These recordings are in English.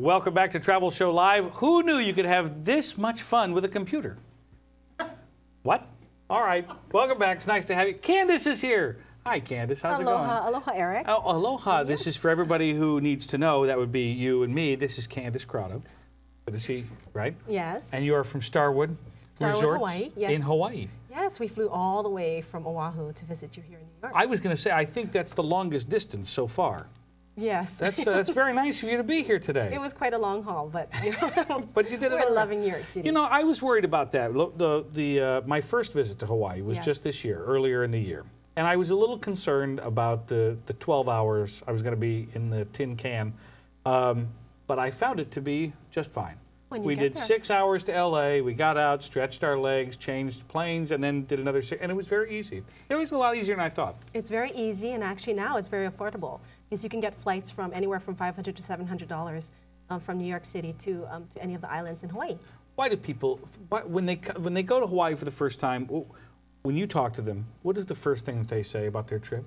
Welcome back to Travel Show Live. Who knew you could have this much fun with a computer? What? All right. Welcome back. It's nice to have you. Candice is here. Hi, Candice. How's it going? Aloha, Eric. Oh, aloha. Yes. This is for everybody who needs to know. That would be you and me. This is Candice Kraughto. But is she right? Yes. And you are from Starwood Resorts Hawaii. Yes. in Hawaii. Yes, we flew all the way from Oahu to visit you here in New York. I was going to say, I think that's the longest distance so far. Yes. That's very nice of you to be here today. It was quite a long haul, but you know, but you did it. We're loving New York City. You know, I was worried about that. My first visit to Hawaii was just this year, earlier in the year, and I was a little concerned about the 12 hours I was going to be in the tin can, but I found it to be just fine. We did 6 hours to LA. We got out, stretched our legs, changed planes, and then did another 6. And it was very easy. It was a lot easier than I thought. It's very easy, and actually now it's very affordable because you can get flights from anywhere from $500 to $700 from New York City to any of the islands in Hawaii. Why do people, when they go to Hawaii for the first time, when you talk to them, what is the first thing that they say about their trip?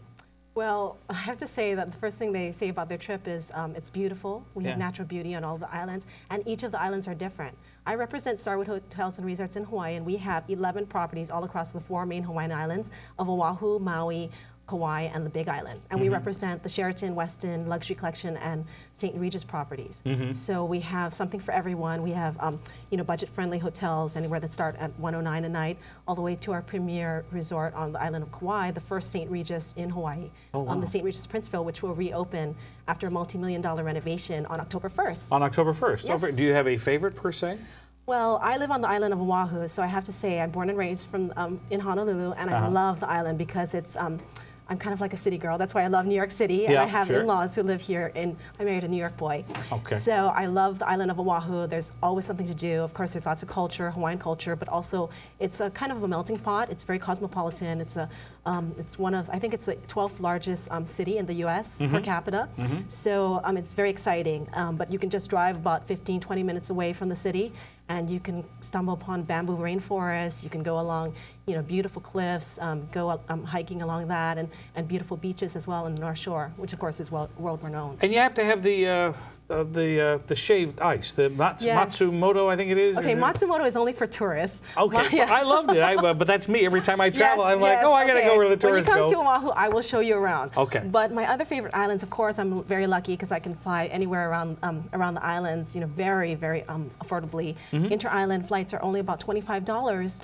Well, I have to say that the first thing they say about their trip is it's beautiful. We have natural beauty on all the islands, and each of the islands are different. I represent Starwood Hotels and Resorts in Hawaii, and we have 11 properties all across the 4 main Hawaiian islands of Oahu, Maui, Kauai, and the Big Island. And we represent the Sheraton, Westin, Luxury Collection, and St. Regis properties. So we have something for everyone. We have budget-friendly hotels, anywhere that start at $109 a night, all the way to our premier resort on the island of Kauai, the first St. Regis in Hawaii, the St. Regis Princeville, which will reopen after a multi-million-dollar renovation on October 1st. On October 1st? Yes. Do you have a favorite, per se? Well, I live on the island of Oahu, so I have to say I'm born and raised in Honolulu, and I love the island because it's I'm kind of like a city girl. That's why I love New York City. And I have in-laws who live here. I married a New York boy. Okay. So I love the island of Oahu. There's always something to do. Of course, there's lots of culture, Hawaiian culture, but also it's a kind of a melting pot. It's very cosmopolitan. It's one of, I think it's the 12th largest city in the U.S. per capita. So it's very exciting. But you can just drive about 15, 20 minutes away from the city, and you can stumble upon bamboo rainforests. You can go along, beautiful cliffs, go hiking along that, and beautiful beaches as well in the North Shore, which of course is world renowned. And you have to have the shaved ice, the Matsumoto, I think it is. Okay, Matsumoto is only for tourists. Okay, I loved it. But that's me. Every time I travel, I'm like, I got to go where the tourists go. When you come to Oahu, I will show you around. Okay. But my other favorite islands, of course, I'm very lucky because I can fly anywhere around the islands, very, very affordably. Inter-island flights are only about $25.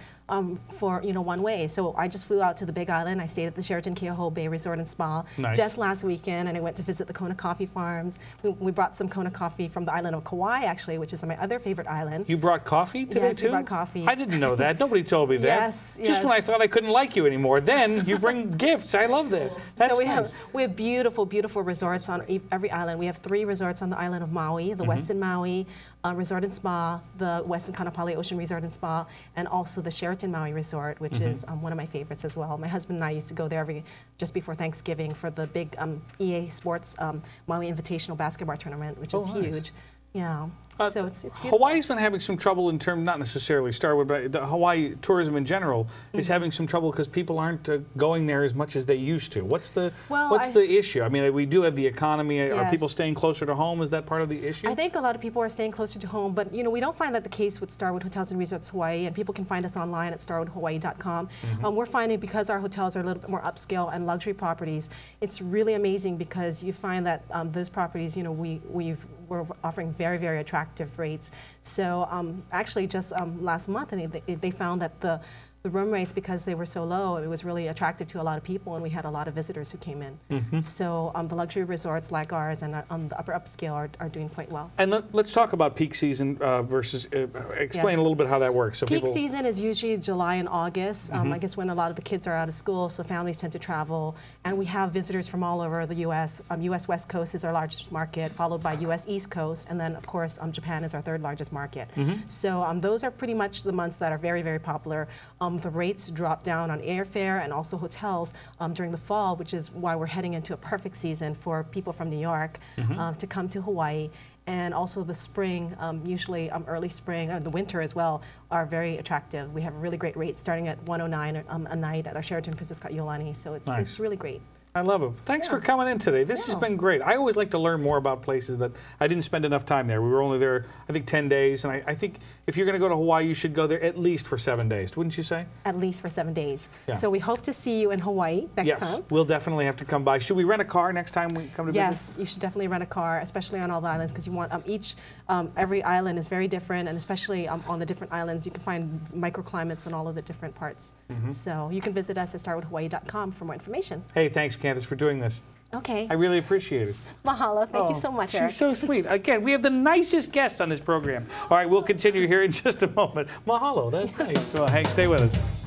For one way. So I just flew out to the Big Island. I stayed at the Sheraton Keauhou Bay Resort and Spa just last weekend, and I went to visit the Kona coffee farms. We brought some Kona coffee from the island of Kauai, actually, which is my other favorite island. You brought coffee today too? Yes, we brought coffee. I didn't know that. Nobody told me that. Yes. Just when I thought I couldn't like you anymore, then you bring gifts. I love that. That's so we have beautiful, beautiful resorts on every island. We have 3 resorts on the island of Maui, the Westin Maui Resort and Spa, the Westin Kaanapali Ocean Resort and Spa, and also the Sheraton Maui Resort, which is one of my favorites as well. My husband and I used to go there just before Thanksgiving for the big EA Sports Maui Invitational Basketball Tournament, which is huge. Yeah. So it's beautiful. Hawaii's been having some trouble in terms, not necessarily Starwood, but the Hawaii tourism in general is having some trouble because people aren't going there as much as they used to. What's the issue? I mean, we do have the economy. Are people staying closer to home? Is that part of the issue? I think a lot of people are staying closer to home, but we don't find that the case with Starwood Hotels and Resorts Hawaii, and people can find us online at starwoodhawaii.com. We're finding because our hotels are a little bit more upscale and luxury properties, it's really amazing because you find that those properties, we're offering very, very attractive rates. So actually just last month, I think they found that the room rates, because they were so low, it was really attractive to a lot of people, and we had a lot of visitors who came in. So the luxury resorts like ours and the upper upscale are doing quite well. And let's talk about peak season versus, explain a little bit how that works. So peak season is usually July and August, I guess when a lot of the kids are out of school, so families tend to travel, and we have visitors from all over the U.S. U.S. West Coast is our largest market, followed by U.S. East Coast, and then of course Japan is our 3rd largest market. So those are pretty much the months that are very, very popular. The rates drop down on airfare and also hotels during the fall, which is why we're heading into a perfect season for people from New York to come to Hawaii. And also the spring, usually early spring, and the winter as well, are very attractive. We have really great rates starting at $109 a night at our Sheraton Princess Kaiulani, so it's really great. I love it. Thanks for coming in today. This has been great. I always like to learn more about places that I didn't spend enough time there. We were only there, I think, 10 days. And I think if you're going to go to Hawaii, you should go there at least for 7 days. Wouldn't you say? At least for 7 days. Yeah. So we hope to see you in Hawaii next time. Yes, we'll definitely have to come by. Should we rent a car next time we come to visit? Yes, you should definitely rent a car, especially on all the islands, because you want every island is very different, and especially on the different islands, you can find microclimates in all of the different parts. So you can visit us at starwoodhawaii.com for more information. Hey, thanks, Candice, for doing this. Okay. I really appreciate it. Mahalo. Thank you so much, Erik. She's so sweet. Again, we have the nicest guest on this program. All right, we'll continue here in just a moment. Mahalo. That's nice. Well, Hank, stay with us.